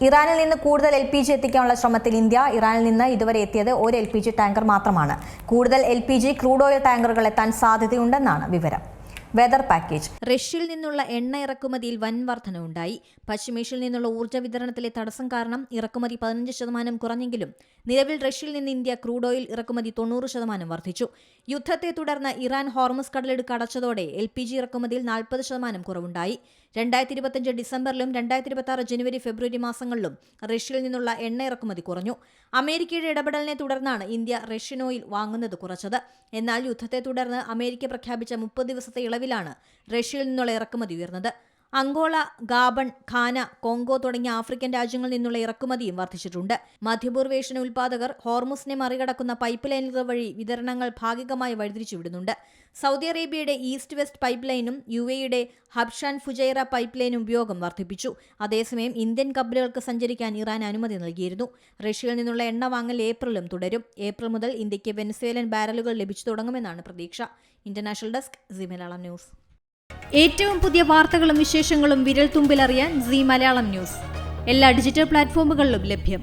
ഇറാനിൽ നിന്ന് കൂടുതൽ LPG എത്തിക്കാനുള്ള ശ്രമത്തിൽ ഇന്ത്യ. ഇറാനിൽ നിന്ന് ഇതുവരെ എത്തിയത് ഒരു LPG ടാങ്കർ മാത്രമാണ്. കൂടുതൽ LPG ക്രൂഡ് ഓയിൽ ടാങ്കറുകൾ എത്താൻ സാധ്യതയുണ്ടെന്നാണ് വിവരം. Weather package. റഷ്യയിൽ നിന്നുള്ള എണ്ണ ഇറക്കുമതിയിൽ വൻ വർധനവുണ്ടായി. പശ്ചിമേഷ്യയിൽ നിന്നുള്ള ഊർജ്ജ വിതരണത്തിലെ തടസ്സം കാരണം ഇറക്കുമതി 15% കുറഞ്ഞെങ്കിലും നിലവിൽ റഷ്യയിൽ നിന്ന് ഇന്ത്യ ക്രൂഡ് ഓയിൽ ഇറക്കുമതി 90% വർദ്ധിച്ചു. യുദ്ധത്തെ തുടർന്ന് ഇറാൻ ഹോർമുസ് കടലിടുക്ക് അടച്ചതോടെ LPG ഇറക്കുമതിയിൽ 40% കുറവുണ്ടായി. 2025 ഡിസംബറിലും 2026 ജനുവരി ഫെബ്രുവരി മാസങ്ങളിലും റഷ്യയിൽ നിന്നുള്ള എണ്ണ ഇറക്കുമതി കുറഞ്ഞു. അമേരിക്കയുടെ ഇടപെടലിനെ തുടർന്നാണ് ഇന്ത്യ റഷ്യൻ ഓയിൽ വാങ്ങുന്നത് കുറച്ചത്. എന്നാൽ യുദ്ധത്തെ തുടർന്ന് അമേരിക്ക പ്രഖ്യാപിച്ച 30 ദിവസത്തെ ഇളവിലാണ് റഷ്യയിൽ നിന്നുള്ള ഇറക്കുമതി ഉയർന്നത്. അങ്കോള, ഗാബൺ, ഘാന, കോങ്കോ തുടങ്ങിയ ആഫ്രിക്കൻ രാജ്യങ്ങളിൽ നിന്നുള്ള ഇറക്കുമതിയും വർദ്ധിച്ചിട്ടുണ്ട്. മധ്യപൂർവേഷ്യൻ ഉൽപ്പാദകർ ഹോർമുസിനെ മറികടക്കുന്ന പൈപ്പ് ലൈനുകൾ വഴി വിതരണങ്ങൾ ഭാഗികമായി വഴിതിരിച്ചുവിടുന്നുണ്ട്. സൗദി അറേബ്യയുടെ ഈസ്റ്റ് വെസ്റ്റ് പൈപ്പ് ലൈനും UAEയുടെ ഹബ്ഷാൻ ഫുജൈറ പൈപ്പ് ലൈനും ഉപയോഗം വർദ്ധിപ്പിച്ചു. അതേസമയം ഇന്ത്യൻ കപ്പലുകൾക്ക് സഞ്ചരിക്കാൻ ഇറാൻ അനുമതി നൽകിയിരുന്നു. റഷ്യയിൽ നിന്നുള്ള എണ്ണ വാങ്ങൽ ഏപ്രിലും തുടരും. ഏപ്രിൽ മുതൽ ഇന്ത്യക്ക് വെനസ്വേലൻ ബാരലുകൾ ലഭിച്ചു തുടങ്ങുമെന്നാണ് പ്രതീക്ഷ. International desk Zee Malayalam news. ഏറ്റവും പുതിയ വാർത്തകളും വിശേഷങ്ങളും വിരൽ തുമ്പിലറിയാൻ സീ മലയാളം ന്യൂസ് എല്ലാ ഡിജിറ്റൽ പ്ലാറ്റ്ഫോമുകളിലും ലഭ്യം.